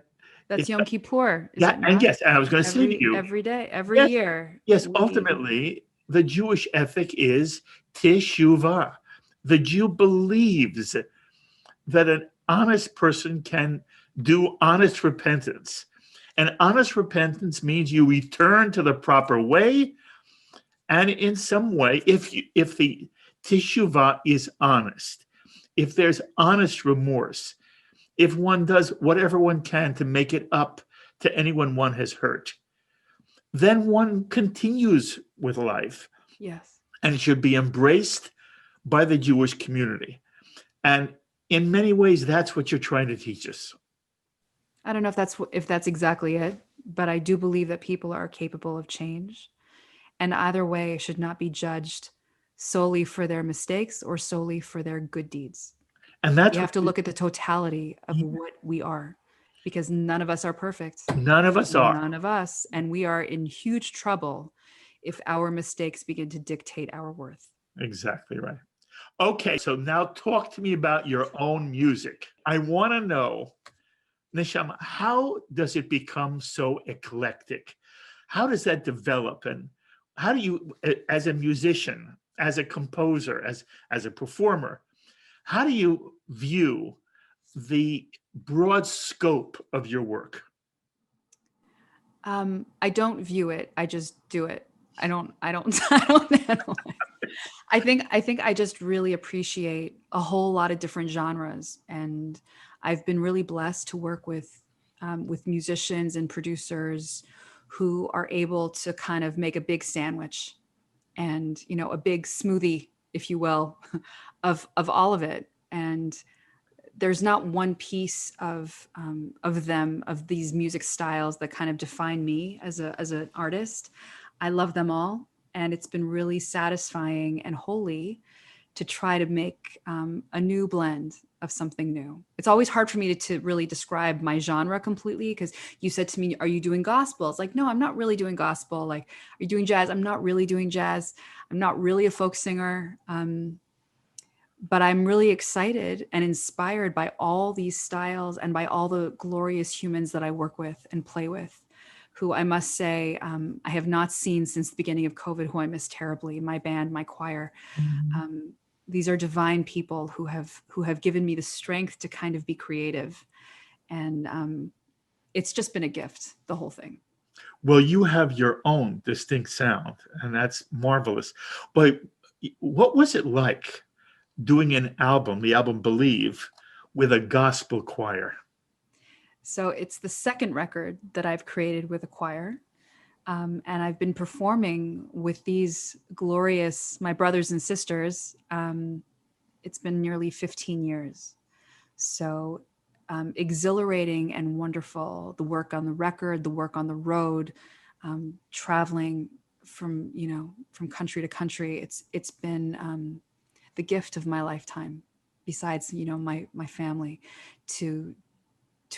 Speaker 3: that's Yom Kippur.
Speaker 2: Yeah, and yes, and I was going to say to you,
Speaker 3: every day, every year.
Speaker 2: Yes, ultimately, the Jewish ethic is teshuvah. The Jew believes that an honest person can do honest repentance. And honest repentance means you return to the proper way. And in some way, if the teshuvah is honest, if there's honest remorse, if one does whatever one can to make it up to anyone one has hurt, then one continues with life.
Speaker 3: Yes. And
Speaker 2: it should be embraced by the Jewish community. And in many ways, that's what you're trying to teach us.
Speaker 3: I don't know if that's exactly it, but I do believe that people are capable of change. And either way should not be judged solely for their mistakes or solely for their good deeds.
Speaker 2: And that's
Speaker 3: you have to look at the totality of what we are, because none of us are perfect.
Speaker 2: None of us are.
Speaker 3: None of us. And we are in huge trouble if our mistakes begin to dictate our worth.
Speaker 2: Exactly right. Okay, so now talk to me about your own music. I want to know, Neshama, how does it become so eclectic? How does that develop? And how do you, as a musician, as a composer, as a performer, how do you view the broad scope of your work?
Speaker 3: I don't view it. I just do it. I don't analyze. I think I just really appreciate a whole lot of different genres, and I've been really blessed to work with musicians and producers who are able to kind of make a big sandwich and, you know, a big smoothie, if you will, of all of it. And there's not one piece of these music styles that kind of define me as an artist. I love them all. And it's been really satisfying and holy to try to make a new blend of something new. It's always hard for me to really describe my genre completely, because you said to me, are you doing gospel? It's like, no, I'm not really doing gospel. Like, are you doing jazz? I'm not really doing jazz. I'm not really a folk singer. But I'm really excited and inspired by all these styles and by all the glorious humans that I work with and play with, who I must say, I have not seen since the beginning of COVID, who I miss terribly, my band, my choir. Mm-hmm. These are divine people who have given me the strength to kind of be creative. And it's just been a gift, the whole thing.
Speaker 2: Well, you have your own distinct sound, and that's marvelous. But what was it like doing an album, the album Believe, with a gospel choir?
Speaker 3: So it's the second record that I've created with a choir. And I've been performing with these glorious, my brothers and sisters. It's been nearly 15 years. So exhilarating and wonderful, the work on the record, the work on the road, traveling from country to country. It's been the gift of my lifetime, besides, my family, to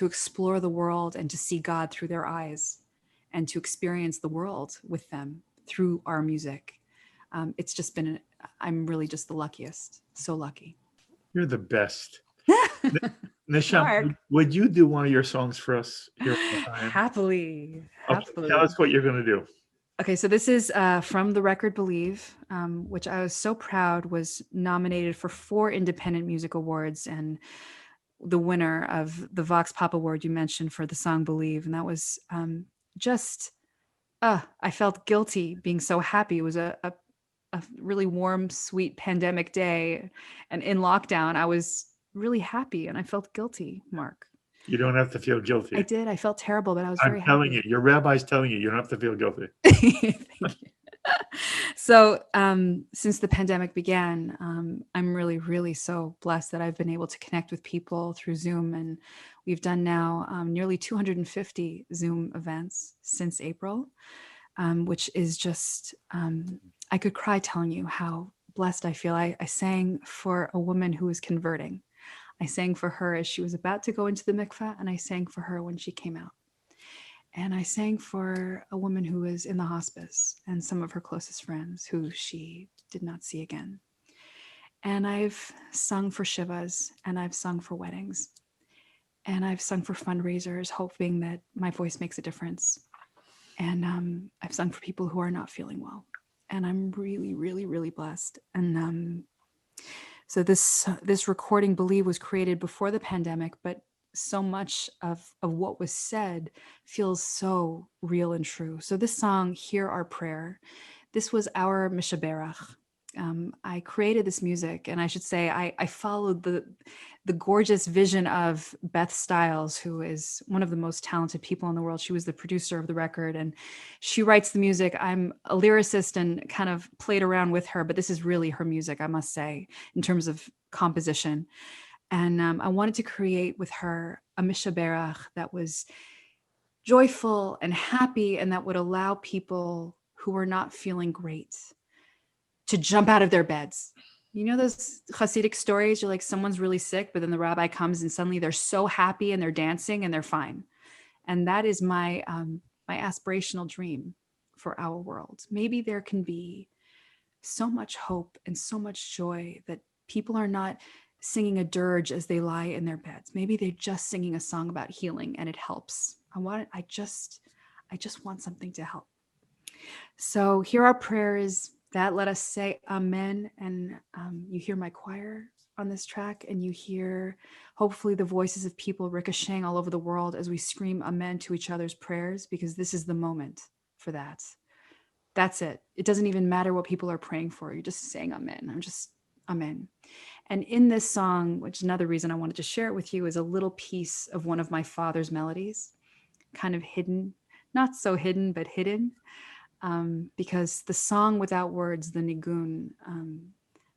Speaker 3: explore the world and to see God through their eyes and to experience the world with them through our music. It's just been, I'm really just the luckiest. So lucky.
Speaker 2: You're the best. Neshama, would you do one of your songs for us here?
Speaker 3: Happily.
Speaker 2: Okay, tell us what you're going to do.
Speaker 3: Okay, so this is from the record Believe, which I was so proud was nominated for 4 Independent Music Awards, and the winner of the Vox Pop Award you mentioned for the song Believe. And that was I felt guilty being so happy. It was a really warm, sweet pandemic day. And in lockdown, I was really happy and I felt guilty, Mark.
Speaker 2: You don't have to feel guilty.
Speaker 3: I did. I felt terrible, but I was
Speaker 2: I'm
Speaker 3: very happy.
Speaker 2: telling you, your rabbi's telling you, you don't have to feel guilty.
Speaker 3: Thank you. So since the pandemic began, I'm really, really so blessed that I've been able to connect with people through Zoom. And we've done now nearly 250 Zoom events since April, which is just, I could cry telling you how blessed I feel. I sang for a woman who was converting. I sang for her as she was about to go into the mikveh, and I sang for her when she came out. And I sang for a woman who was in the hospice and some of her closest friends who she did not see again. And I've sung for shivas, and I've sung for weddings, and I've sung for fundraisers, hoping that my voice makes a difference. And I've sung for people who are not feeling well. And I'm really, really, really blessed. And so this recording, Believe, was created before the pandemic, but so much of what was said feels so real and true. So this song, Hear Our Prayer, this was our Mishaberach. I created this music, and I should say I followed the gorgeous vision of Beth Stiles, who is one of the most talented people in the world. She was the producer of the record, and she writes the music. I'm a lyricist and kind of played around with her, but this is really her music, I must say, in terms of composition. And I wanted to create with her a Mishaberach that was joyful and happy, and that would allow people who were not feeling great to jump out of their beds. You know those Hasidic stories? You're like, someone's really sick, but then the rabbi comes and suddenly they're so happy and they're dancing and they're fine. And that is my my aspirational dream for our world. Maybe there can be so much hope and so much joy that people are not singing a dirge as they lie in their beds. Maybe they're just singing a song about healing and it helps. I just want something to help. So here our prayer is that. Let us say amen. And you hear my choir on this track, and you hear hopefully the voices of people ricocheting all over the world as we scream amen to each other's prayers, because this is the moment for that. That's it. It doesn't even matter what people are praying for. You're just saying amen. I'm just amen. And in this song, which is another reason I wanted to share it with you, is a little piece of one of my father's melodies, kind of hidden, not so hidden, but hidden. Because the song without words, the nigun,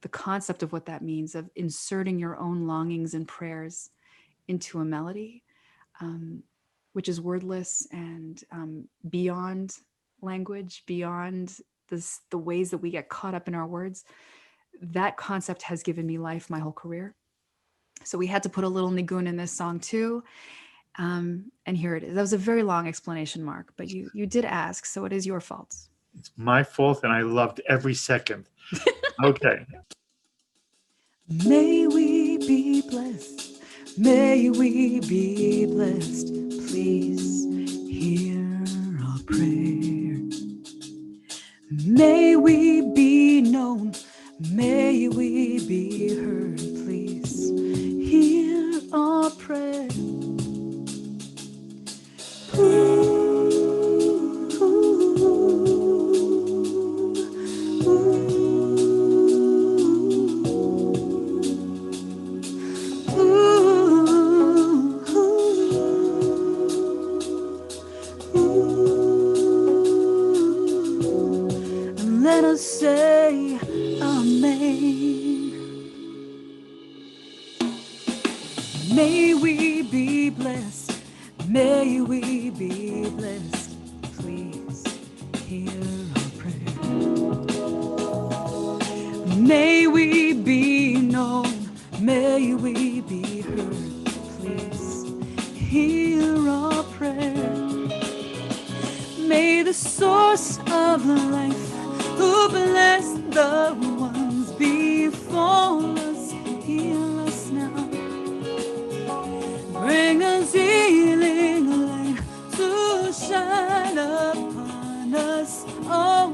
Speaker 3: the concept of what that means, of inserting your own longings and prayers into a melody, which is wordless and beyond language, beyond the ways that we get caught up in our words, that concept has given me life my whole career. So we had to put a little nigun in this song too. And here it is. That was a very long explanation, Mark, but you did ask, so it is your fault.
Speaker 2: It's my fault, and I loved every second. Okay.
Speaker 3: May we be blessed. May we be blessed. Please hear our prayer. May we be known. May we be heard. Please hear our prayer. us say amen. May we be blessed. May we be blessed. Please hear our prayer. May we be known. May we be heard. Please hear our prayer. May the source of life, who bless the ones before us, heal us now. Bring us healing light to shine upon us. Oh,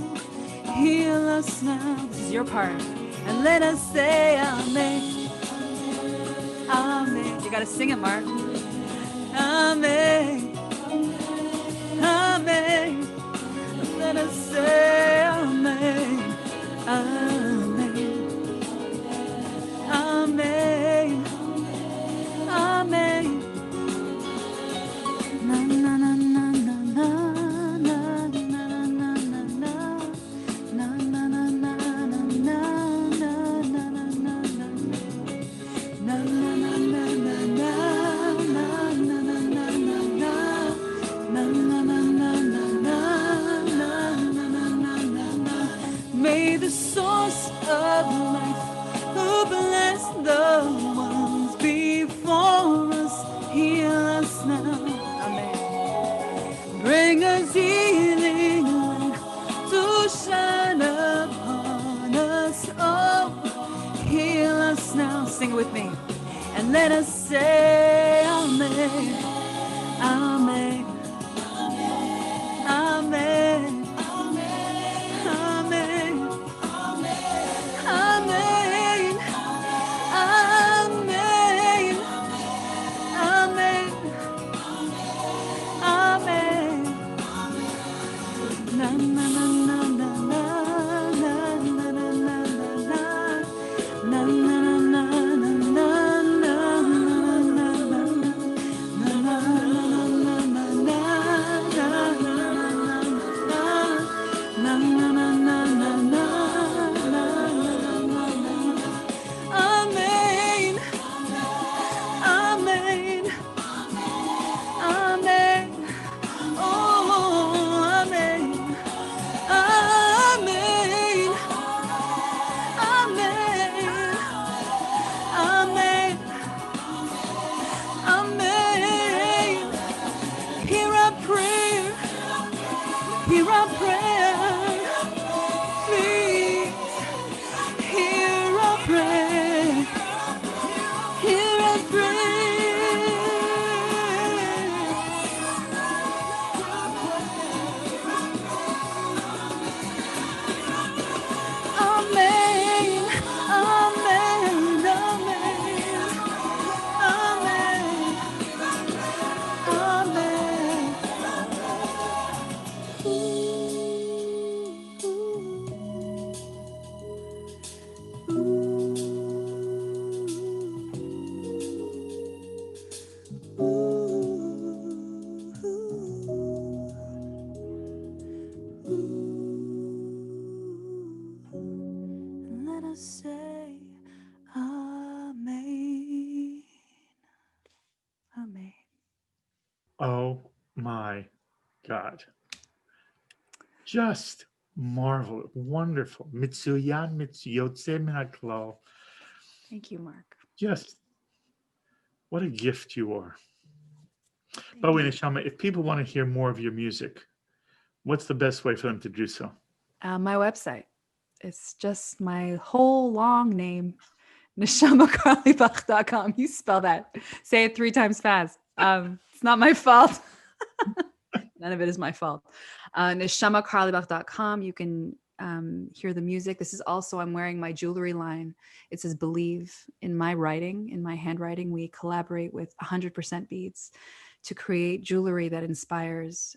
Speaker 3: heal us now. This is your part. And let us say amen. Amen. You gotta sing it, Mark. Amen. Amen. Let us say amen. Amen. Amen. Amen. Na na na na na na na na na na na na na na na May the source of life, who bless the ones before us, heal us now. Amen. Bring us healing light to shine upon us. Oh, heal us now. Sing it with me. And let us say amen. Amen. Amen.
Speaker 2: Oh my God. Just marvelous, wonderful. Mitsuyan, Mitsuyotse Minaklal.
Speaker 3: Thank you, Mark.
Speaker 2: Just what a gift you are. By the way, Neshama, if people want to hear more of your music, what's the best way for them to do so?
Speaker 3: My website. It's just my whole long name, NeshamaCarlebach.com. You spell that. Say it 3 times fast. It's not my fault. None of it is my fault. NeshamaCarlebach.com. You can hear the music. This is also, I'm wearing my jewelry line. It says Believe. In my writing, in my handwriting, we collaborate with 100% beads to create jewelry that inspires.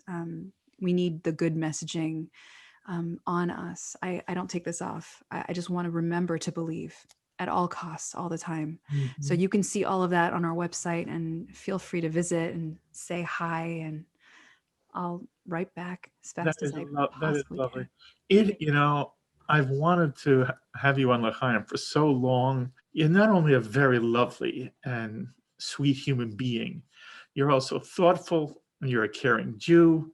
Speaker 3: We need the good messaging on us. I don't take this off. I just want to remember to believe at all costs, all the time. Mm-hmm. So you can see all of that on our website, and feel free to visit and say hi, and I'll write back as fast as I possibly
Speaker 2: That is lovely.
Speaker 3: Can.
Speaker 2: You know, I've wanted to have you on L'chaim for so long. You're not only a very lovely and sweet human being, you're also thoughtful, and you're a caring Jew,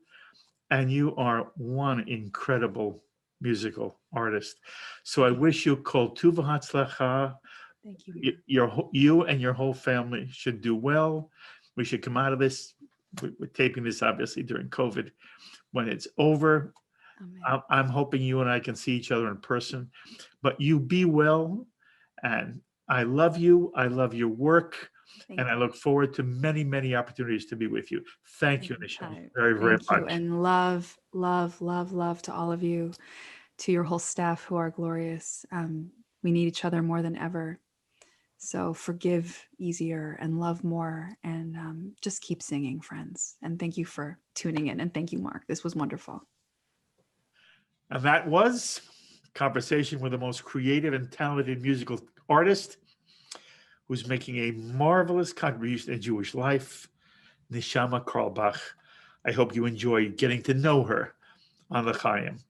Speaker 2: and you are one incredible musical artist. So I wish you kol tuv v'hatzlacha.
Speaker 3: Thank you.
Speaker 2: You and your whole family should do well. We should come out of this. We're taping this obviously during COVID. When it's over,
Speaker 3: Amen.
Speaker 2: I'm hoping you and I can see each other in person. But you be well, and I love you. I love your work,
Speaker 3: Thank
Speaker 2: and I
Speaker 3: you.
Speaker 2: look forward to many, many opportunities to be with you. Thank you, Neshama,
Speaker 3: Hi.
Speaker 2: very, very
Speaker 3: Thank you.
Speaker 2: much.
Speaker 3: And love, love, love, love to all of you, to your whole staff who are glorious. We need each other more than ever. So forgive easier and love more, and just keep singing, friends. And thank you for tuning in. And thank you, Mark. This was wonderful.
Speaker 2: And that was a conversation with the most creative and talented musical artist who's making a marvelous contribution to Jewish life, Neshama Carlebach. I hope you enjoy getting to know her on L'chaim.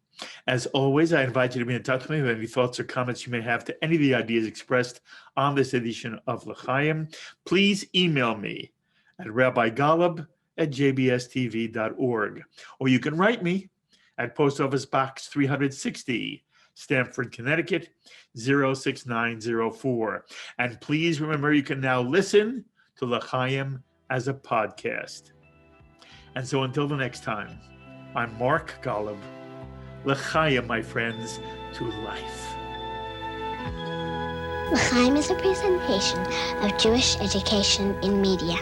Speaker 2: As always, I invite you to be in touch with me with any thoughts or comments you may have to any of the ideas expressed on this edition of L'chaim. Please email me at rabbigolub@jbstv.org, or you can write me at Post Office Box 360, Stamford, Connecticut, 06904. And please remember, you can now listen to L'chaim as a podcast. And so until the next time, I'm Mark Golub. L'chaim, my friends, to life.
Speaker 4: L'chaim is a presentation of Jewish education in media.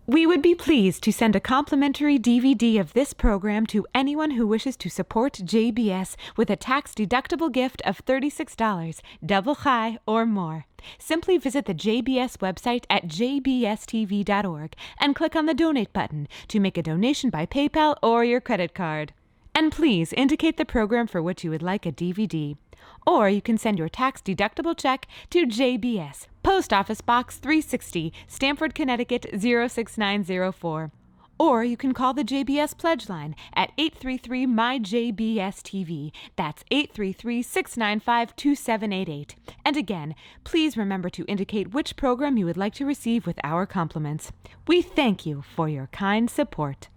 Speaker 5: We would be pleased to send a complimentary DVD of this program to anyone who wishes to support JBS with a tax-deductible gift of $36, double chai or more. Simply visit the JBS website at jbstv.org and click on the Donate button to make a donation by PayPal or your credit card. And please indicate the program for which you would like a DVD. Or you can send your tax-deductible check to JBS, Post Office Box 360, Stamford, Connecticut 06904. Or you can call the JBS Pledge Line at 833-MY-JBS-TV. That's 833-695-2788. And again, please remember to indicate which program you would like to receive with our compliments. We thank you for your kind support.